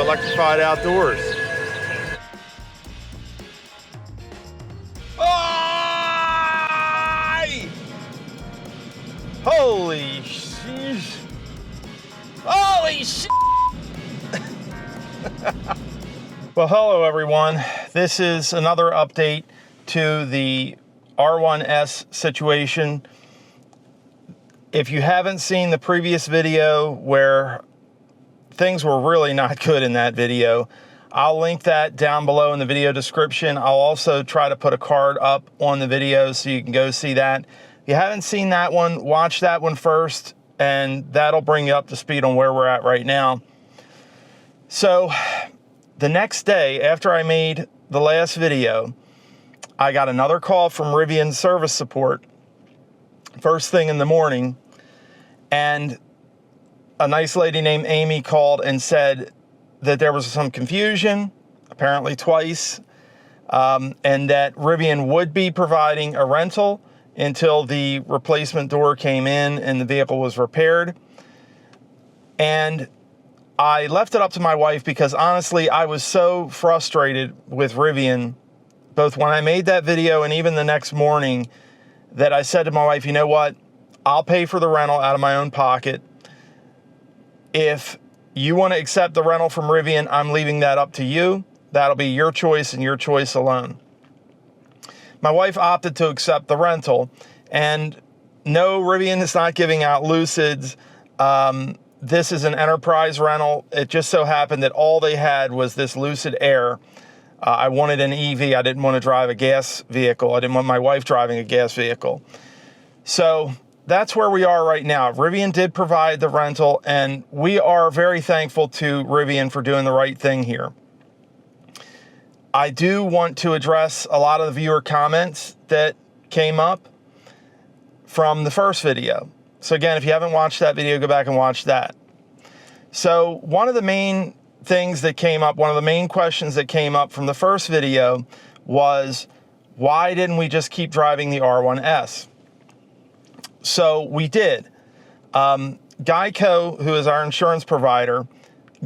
Electrified Outdoors. Oh! Holy sheesh. Holy shit! Well, hello everyone. This is another update to the R1S situation. If you haven't seen the previous video where things were really not good in that video, I'll link that down below in the video description. I'll also try to put a card up on the video so you can go see that. If you haven't seen that one, watch that one first, and that'll bring you up to speed on where we're at right now. So the next day after I made the last video, I got another call from Rivian service support first thing in the morning, and a nice lady named Amy called and said that there was some confusion, apparently twice, and that Rivian would be providing a rental until the replacement door came in and the vehicle was repaired. And I left it up to my wife because honestly, I was so frustrated with Rivian, both when I made that video and even the next morning, that I said to my wife, you know what? I'll pay for the rental out of my own pocket. If you want to accept the rental from Rivian, I'm leaving that up to you. That'll be your choice and your choice alone. My wife opted to accept the rental, and no, Rivian is not giving out Lucids. This is an enterprise rental. It just so happened that all they had was this Lucid Air. I wanted an EV. I didn't want to drive a gas vehicle. I didn't want my wife driving a gas vehicle. So that's where we are right now. Rivian did provide the rental, and we are very thankful to Rivian for doing the right thing here. I do want to address a lot of the viewer comments that came up from the first video. So again, if you haven't watched that video, go back and watch that. So one of the main things that came up, one of the main questions that came up from the first video was, why didn't we just keep driving the R1S? So we did. Geico, who is our insurance provider,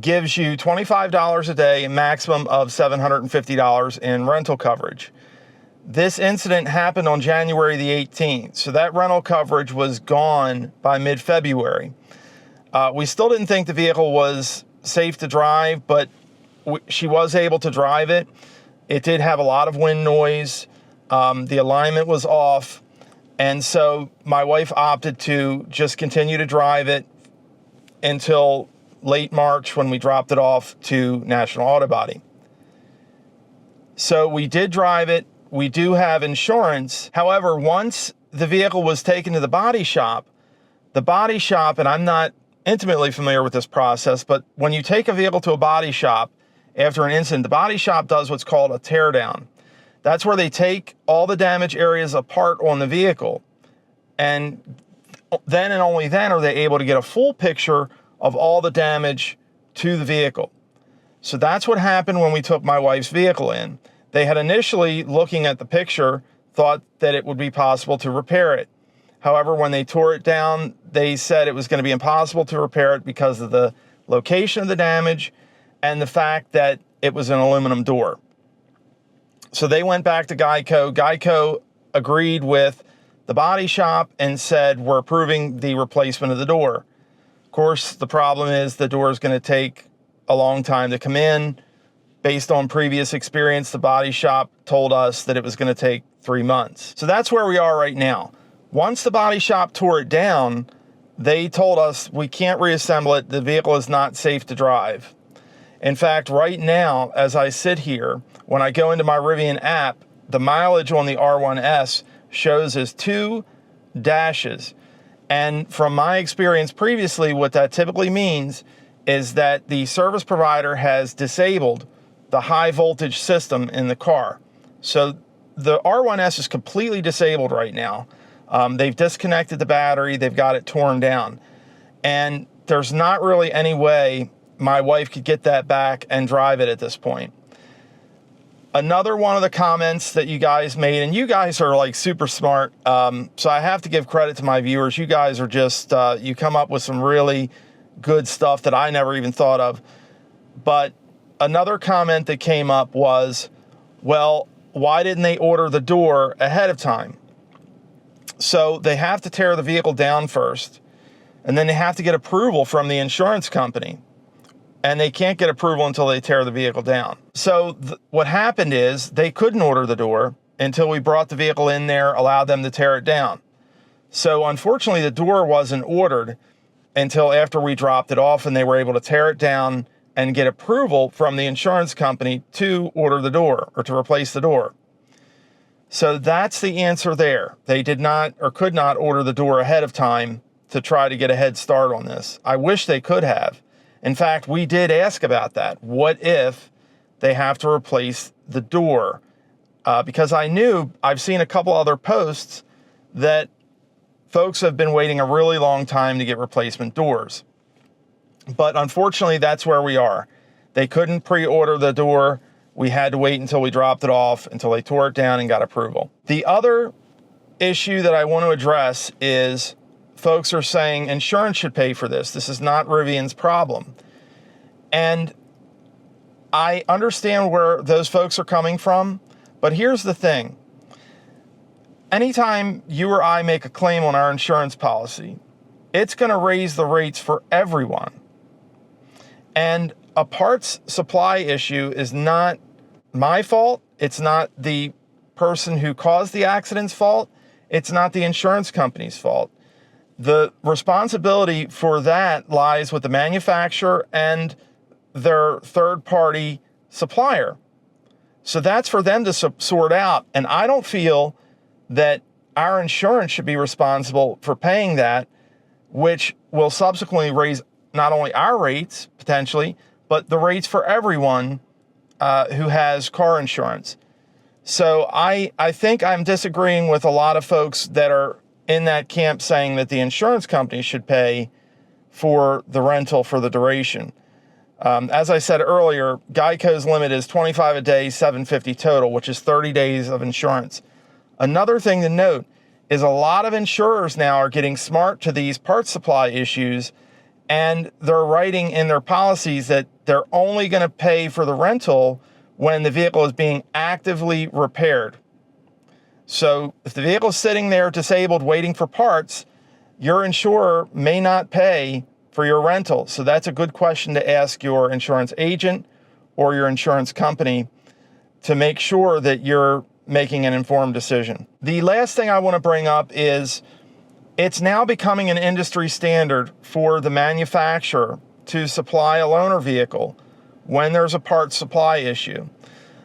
gives you $25 a day, a maximum of $750 in rental coverage. This incident happened on January the 18th, so that rental coverage was gone by mid-February. We still didn't think the vehicle was safe to drive, but she was able to drive it. It did have a lot of wind noise. The alignment was off. And so my wife opted to just continue to drive it until late March when we dropped it off to National Auto Body. So we did drive it. We do have insurance. However, once the vehicle was taken to the body shop, and I'm not intimately familiar with this process, but when you take a vehicle to a body shop after an incident, the body shop does what's called a teardown. That's where they take all the damage areas apart on the vehicle, and then and only then are they able to get a full picture of all the damage to the vehicle. So that's what happened when we took my wife's vehicle in. They had initially, looking at the picture, thought that it would be possible to repair it. However, when they tore it down, they said it was going to be impossible to repair it because of the location of the damage and the fact that it was an aluminum door. So they went back to Geico. Geico agreed with the body shop and said, we're approving the replacement of the door. Of course, the problem is the door is going to take a long time to come in. Based on previous experience, the body shop told us that it was going to take 3 months. So that's where we are right now. Once the body shop tore it down, they told us we can't reassemble it. The vehicle is not safe to drive. In fact, right now, as I sit here, when I go into my Rivian app, the mileage on the R1S shows as 2 dashes. And from my experience previously, what that typically means is that the service provider has disabled the high voltage system in the car. So the R1S is completely disabled right now. They've disconnected the battery, they've got it torn down. And there's not really any way my wife could get that back and drive it at this point. Another one of the comments that you guys made, and you guys are like super smart, so I have to give credit to my viewers. You guys are just, you come up with some really good stuff that I never even thought of. But Another comment that came up was, well, why didn't they order the door ahead of time? So they have to tear the vehicle down first, and then they have to get approval from the insurance company. And they can't get approval until they tear the vehicle down. So what happened is they couldn't order the door until we brought the vehicle in there, allowed them to tear it down. So unfortunately, the door wasn't ordered until after we dropped it off, and they were able to tear it down and get approval from the insurance company to order the door or to replace the door. So that's the answer there. They did not or could not order the door ahead of time to try to get a head start on this. I wish they could have. In fact, we did ask about that. What if they have to replace the door? Because I've seen a couple other posts that folks have been waiting a really long time to get replacement doors. But unfortunately, that's where we are. They couldn't pre-order the door. We had to wait until we dropped it off, until they tore it down and got approval. The other issue that I want to address is folks are saying insurance should pay for this. This is not Rivian's problem. And I understand where those folks are coming from, but here's the thing. Anytime you or I make a claim on our insurance policy, it's going to raise the rates for everyone. And a parts supply issue is not my fault. It's not the person who caused the accident's fault. It's not the insurance company's fault. The responsibility for that lies with the manufacturer and their third-party supplier. So that's for them to sort out. And I don't feel that our insurance should be responsible for paying that, which will subsequently raise not only our rates, potentially, but the rates for everyone who has car insurance. So I think I'm disagreeing with a lot of folks that are in that camp saying that the insurance company should pay for the rental for the duration. As I said earlier, Geico's limit is $25 a day, $750 total, which is 30 days of insurance. Another thing to note is a lot of insurers now are getting smart to these parts supply issues, and they're writing in their policies that they're only going to pay for the rental when the vehicle is being actively repaired. So if the vehicle is sitting there disabled waiting for parts, your insurer may not pay for your rental. So that's a good question to ask your insurance agent or your insurance company to make sure that you're making an informed decision. The last thing I want to bring up is it's now becoming an industry standard for the manufacturer to supply a loaner vehicle when there's a parts supply issue.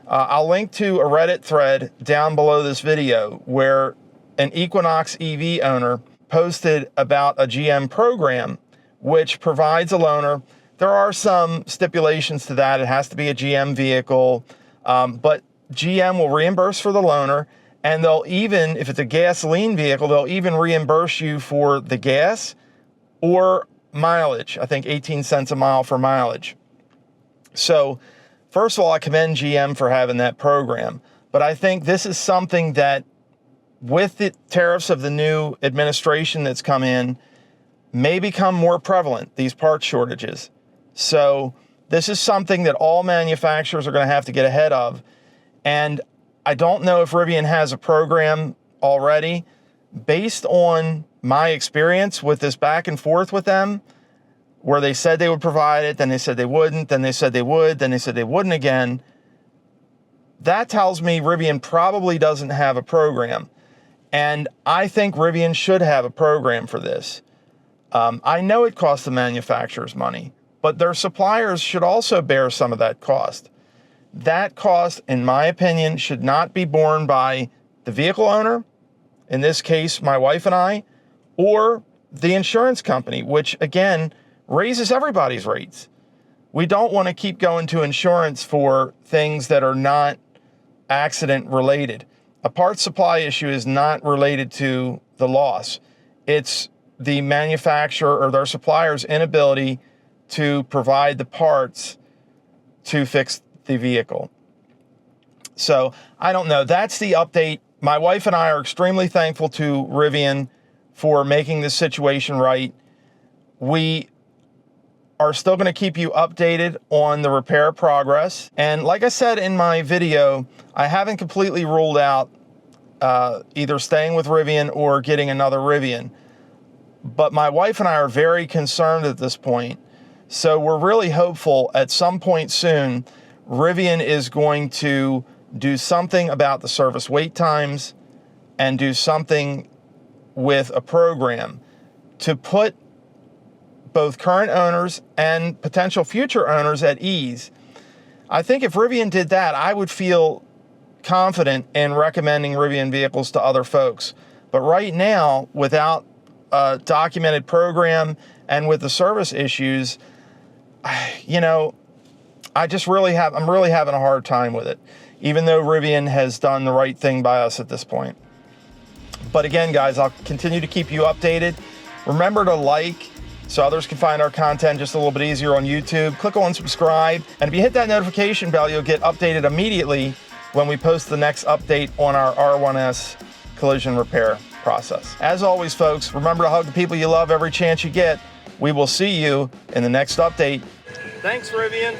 I'll link to a Reddit thread down below this video where an Equinox EV owner posted about a GM program which provides a loaner. There are some stipulations to that. It has to be a GM vehicle, but GM will reimburse for the loaner, and they'll even, if it's a gasoline vehicle, they'll even reimburse you for the gas or mileage. I think 18 cents a mile for mileage. So first of all, I commend GM for having that program, but I think this is something that with the tariffs of the new administration that's come in may become more prevalent, these parts shortages. So this is something that all manufacturers are going to have to get ahead of. And I don't know if Rivian has a program already. Based on my experience with this back and forth with them, where they said they would provide it, then they said they wouldn't, then they said they would, then they said they wouldn't again, that tells me Rivian probably doesn't have a program. And I think Rivian should have a program for this. I know it costs the manufacturers money, but their suppliers should also bear some of that cost. That cost, in my opinion, should not be borne by the vehicle owner, in this case, my wife and I, or the insurance company, which again, raises everybody's rates. We don't want to keep going to insurance for things that are not accident related. A parts supply issue is not related to the loss. It's the manufacturer or their supplier's inability to provide the parts to fix the vehicle. So I don't know. That's the update. My wife and I are extremely thankful to Rivian for making this situation right. We are still going to keep you updated on the repair progress. And like I said in my video, I haven't completely ruled out either staying with Rivian or getting another Rivian. But my wife and I are very concerned at this point. So we're really hopeful at some point soon, Rivian is going to do something about the service wait times and do something with a program to put both current owners and potential future owners at ease. I think if Rivian did that, I would feel confident in recommending Rivian vehicles to other folks. But right now, without a documented program and with the service issues, you know, I'm really having a hard time with it, even though Rivian has done the right thing by us at this point. But again, guys, I'll continue to keep you updated. Remember to like so others can find our content just a little bit easier on YouTube. Click on subscribe, and if you hit that notification bell, you'll get updated immediately when we post the next update on our R1S collision repair process. As always, folks, remember to hug the people you love every chance you get. We will see you in the next update. Thanks, Rivian.